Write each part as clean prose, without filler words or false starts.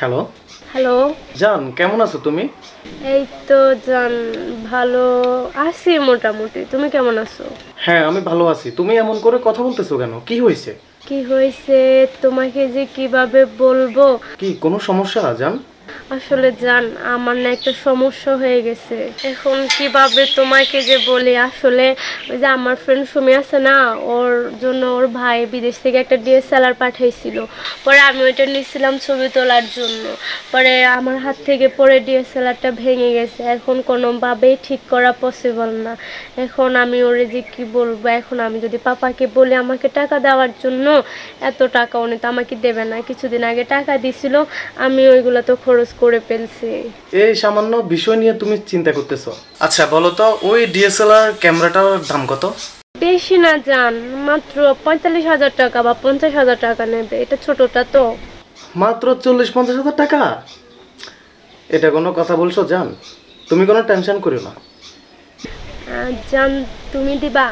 Hello. Hello. জান, কেমন আছো তুমি? এই তো জান, ভালো আছি মোটামুটি। তুমি কেমন আছো? হ্যাঁ, আমি ভালো আছি। তুমি এমন করে কথা বলতেছো কেন? কি হয়েছে? কি হয়েছে তোমাকে যে কিভাবে বলবো। কি কোনো সমস্যা জান? আসলে জান, আমার না একটা সমস্যা হয়ে গেছে। এখন কিভাবে তোমাকে যে বলি, আসলে ওই যে আমার ফ্রেন্ড সুমি আছে না, ওর জন্য ওর ভাই বিদেশ থেকে একটা ডিএসএলআর পাঠাইছিল। পরে আমি ওইটা নিয়েছিলাম ছবি তোলার জন্য। পরে আমার হাত থেকে পরে ডিএসএলআরটা ভেঙে গেছে। এখন কোনোভাবেই ঠিক করা পসিবল না। এখন আমি ওরে যে কি বলবো, এখন আমি যদি পাপাকে বলি আমাকে টাকা দেওয়ার জন্য, এত টাকা উনি তো আমাকে দেবে না। কিছুদিন আগে টাকা দিছিল, আমি ওইগুলো তো খরচ করে ফেলছি। এই সামান্য বিষয় নিয়ে তুমি চিন্তা করতেছো? আচ্ছা বলো তো, ওই ডিএসএলআর ক্যামেরাটার দাম কত? বেশি না জান, মাত্র 45,000 টাকা বা 50,000 টাকা নেবে। এটা ছোটটা তো। মাত্র 40-50 হাজার টাকা? এটা কোনো কথা বলছো জান? তুমি কোনো টেনশন করো না। জান, তুমি দিবা?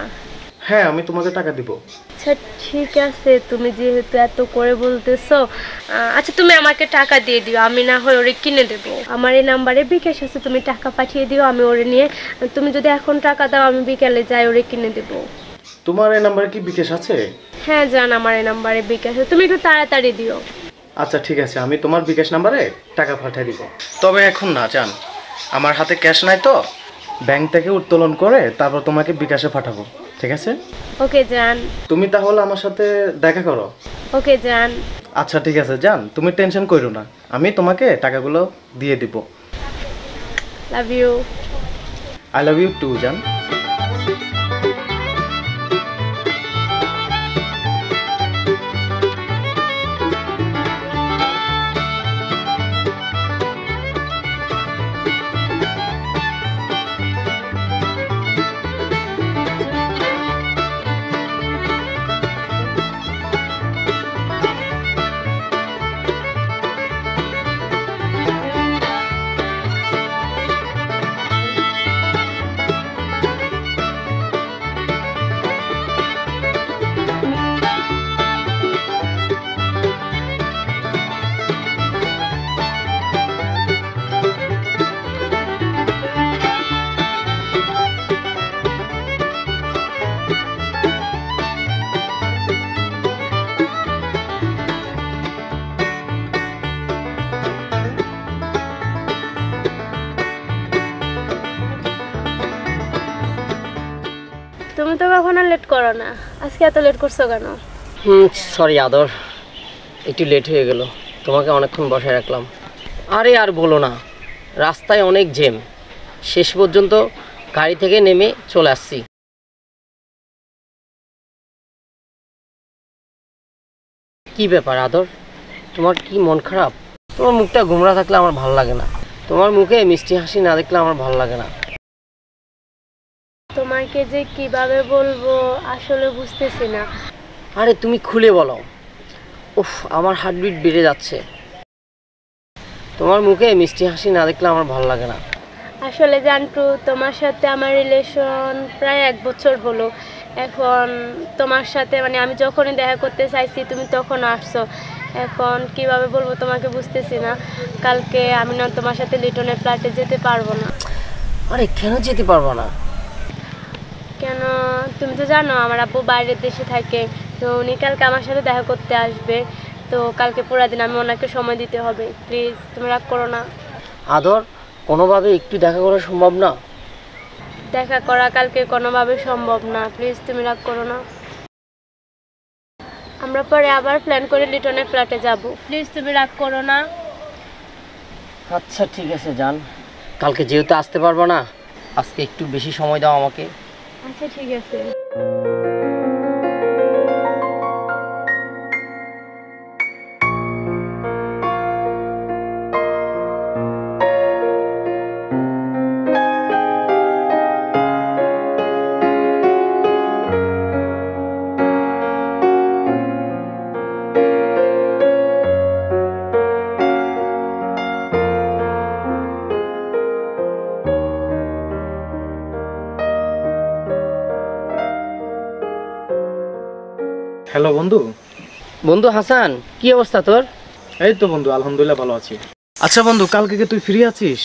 হ্যাঁ, আমি তোমাকে টাকা দিব। আচ্ছা ঠিক আছে, তুমি যেহেতু এত করে বলতেছো, আচ্ছা তুমি আমাকে টাকা দিয়ে দিও, আমি না হয় ওরে কিনে দেবো। আমার এই নাম্বারে বিকাশ আছে, তুমি টাকা পাঠিয়ে দিও, আমি ওরে নিয়ে, তুমি যদি এখন টাকা দাও আমি বিকালে যাই ওরে কিনে দেবো। তোমার এই নাম্বারে কি বিকাশ আছে? হ্যাঁ জান, আমার এই নাম্বারে বিকাশ আছে, তুমি একটু তাড়াতাড়ি দিও। আচ্ছা ঠিক আছে, আমি তোমার বিকাশ নাম্বারে টাকা পাঠিয়ে দিব। তবে এখন না জান, আমার হাতে ক্যাশ নাই তো। ব্যাংক থেকে উত্তোলন করে তারপর তোমাকে বিকাশে পাঠাবো, ঠিক আছে? ওকে জান। তুমি তাহলে আমার সাথে দেখা করো। ওকে জান। আচ্ছা ঠিক আছে জান, তুমি টেনশন করো না, আমি তোমাকে টাকাগুলো দিয়ে দিব। Love you. I love you too জান। তুমি তো কখনো লেট করো না, আজকে এত লেট করছো কেন? সরি আদর, একটু লেট হয়ে গেল, তোমাকে অনেকক্ষণ বসায় রাখলাম। আরে আর বলো না, রাস্তায় অনেক জ্যাম, শেষ পর্যন্ত গাড়ি থেকে নেমে চলে আসছি। কি ব্যাপার আদর, তোমার কি মন খারাপ? তোমার মুখটা গোমড়া থাকলে আমার ভালো লাগে না, তোমার মুখে মিষ্টি হাসি না দেখলে আমার ভালো লাগে না। তোমাকে যে কিভাবে বলবো আসলে বুঝতেছি না। আরে তুমি খুলে বলো। উফ, আমার হার্টবিট বেড়ে যাচ্ছে, তোমার মুখে মিষ্টি হাসি না দেখলে আমার ভালো লাগে না। আসলে জানটু, তোমার সাথে আমার রিলেশন প্রায় 1 বছর হলো। এখন তোমার সাথে মানে আমি যখনই দেখা করতে চাইছি তুমি তখন আসছো। এখন কিভাবে বলবো তোমাকে বুঝতেছি না। কালকে আমি না তোমার সাথে লিটনের ফ্ল্যাটে যেতে পারবো না। আরে কেন যেতে পারবো না? কেন? তুমি তো জানো আমার আব্বু বাইরের দেশে থাকে, তো উনি কালকে আমার সাথে দেখা করতে আসবে। তো কালকে পুরো দিন আমি ওনাকে সময় দিতে হবে। প্লিজ তুমি রাগ করো না। আদর, কোনোভাবে একটু দেখা করা সম্ভব না? দেখা করা কালকে কোনোভাবে সম্ভব না, প্লিজ তুমি রাগ করো না। আমরা পরে আবার প্ল্যান করে লিটনের ফ্ল্যাটে যাব, প্লিজ তুমি রাগ করো না। আচ্ছা ঠিক আছে জান, কালকে যেহেতু আসতে পারবো না, আজকে একটু বেশি সময় দাও আমাকে। আচ্ছা ঠিক আছে। হ্যালো বন্ধু। বন্ধু হাসান, কি অবস্থা তোর? এই তো বন্ধু, আলহামদুলিল্লাহ ভালো আছি। আচ্ছা বন্ধু, কালকে কি তুই ফ্রি আছিস?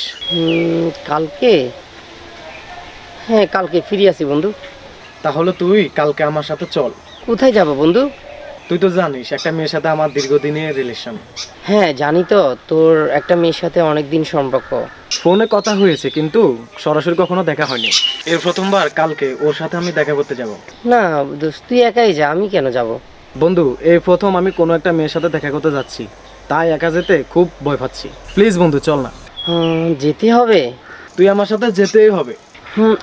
কালকে? হ্যাঁ, কালকে ফ্রি আছি বন্ধু। তাহলে তুই কালকে আমার সাথে চল। কোথায় যাব বন্ধু? তুই তো জানিস একটা মেয়ের সাথে আমার দীর্ঘদিনের রিলেশন। হ্যাঁ জানি তো, তোর একটা মেয়ের সাথে অনেক দিন সম্পর্ক। ফোনে কথা হয়েছে কিন্তু সরাসরি কখনো দেখা হয়নি। এর প্রথমবার কালকে ওর সাথে আমি দেখা করতে যাব। না দোস্ত, তুই একাই যা, আমি কেন যাব? বন্ধু, এই প্রথম আমি কোনো একটা মেয়ের সাথে দেখা করতে যাচ্ছি, তাই একা যেতে খুব ভয় পাচ্ছি। প্লিজ বন্ধু চল না। যেতে হবে? তুই আমার সাথে যেতেই হবে।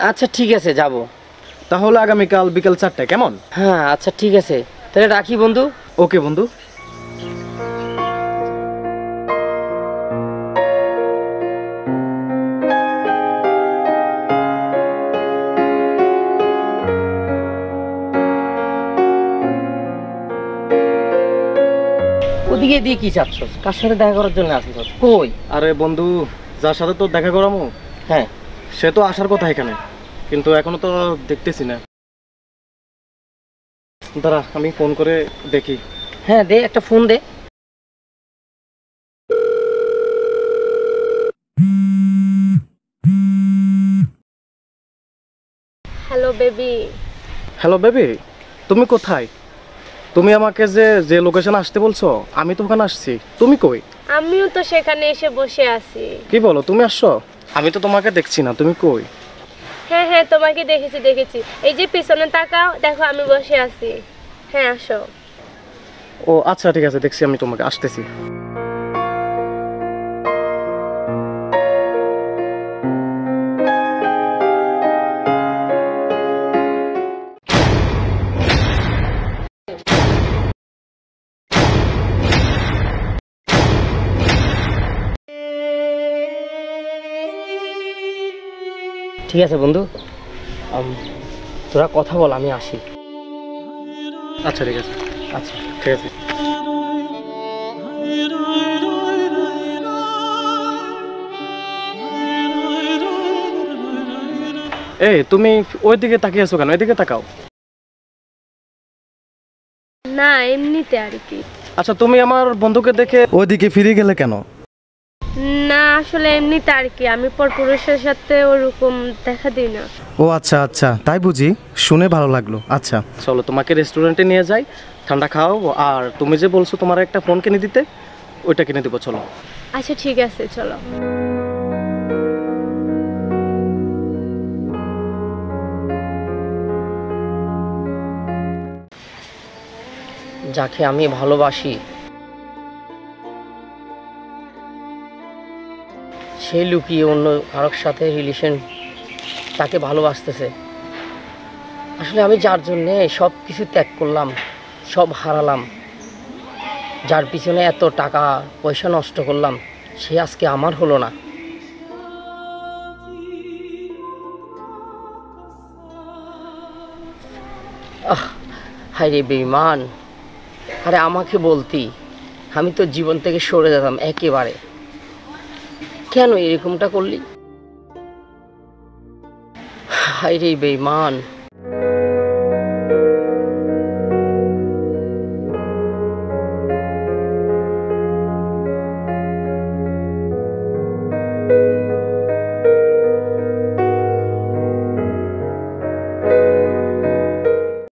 আচ্ছা ঠিক আছে, যাব। তাহলে আগামীকাল বিকেল 4টায়, কেমন? হ্যাঁ আচ্ছা ঠিক আছে, তাহলে রাখি বন্ধু। ওকে বন্ধু। ওদিকে দিয়ে কি চাচ্ছস? কার সাথে দেখা করার জন্য আসছিস? কই? আরে বন্ধু, যার সাথে তো দেখা করামো, হ্যাঁ সে তো আসার কথা এখানে, কিন্তু এখনো তো দেখতেছি না। দাঁড়া, আমি ফোন করে দেখি। হ্যাঁ দে, একটা ফোন দে। Hello baby. হ্যালো বেবি, তুমি কোথায়? তুমি আমাকে যে যে লোকেশন আসতে বলছো, আমি তো ওখানে আসছি। তুমি কই? আমিও তো সেখানে এসে বসে আছি। কি বলো, তুমি আসছো? আমি তো তোমাকে দেখছি না, তুমি কই? হ্যাঁ হ্যাঁ, তোমাকে দেখেছি। এই যে পিছনে তাকাও, দেখো আমি বসে আছি। হ্যাঁ আসো। ও আচ্ছা ঠিক আছে, দেখছি আমি তোমাকে, আসতেছি। ঠিক আছে বন্ধু, তোরা কথা বল, আমি আসি। আচ্ছা ঠিক আছে। আচ্ছা ঠিক আছে। এই তুমি ওইদিকে তাকিয়ে আছো কেন? এদিকে তাকাও। না এমনিতে আর কি। আচ্ছা, তুমি আমার বন্ধুকে দেখে ওইদিকে ফিরে গেলে কেন? না আসলে এমনিতে আর কি, আমি পরপুরুষের সাথে ওরকম দেখা দিই না। ও আচ্ছা আচ্ছা, তাই বুঝি, শুনে ভালো লাগলো। আচ্ছা চলো, তোমাকে রেস্টুরেন্টে নিয়ে যাই, ঠান্ডা খাও। আর তুমি যে বলছো তোমার একটা ফোন কিনে দিতে, ওইটা কিনে দেবো, চলো। আচ্ছা ঠিক আছে, চলো। যাকে আমি ভালোবাসি সে লুকিয়ে অন্য কারোর সাথে রিলেশন, তাকে ভালোবাসতেছে। আসলে আমি যার জন্যে সব কিছু ত্যাগ করলাম, সব হারালাম, যার পিছনে এত টাকা পয়সা নষ্ট করলাম, সে আজকে আমার হলো না। হায় রে বেঈমান, আরে আমাকে বলতি, আমি তো জীবন থেকে সরে যেতাম একেবারে। কেন এরকমটা করলি? হায় রে বেঈমান।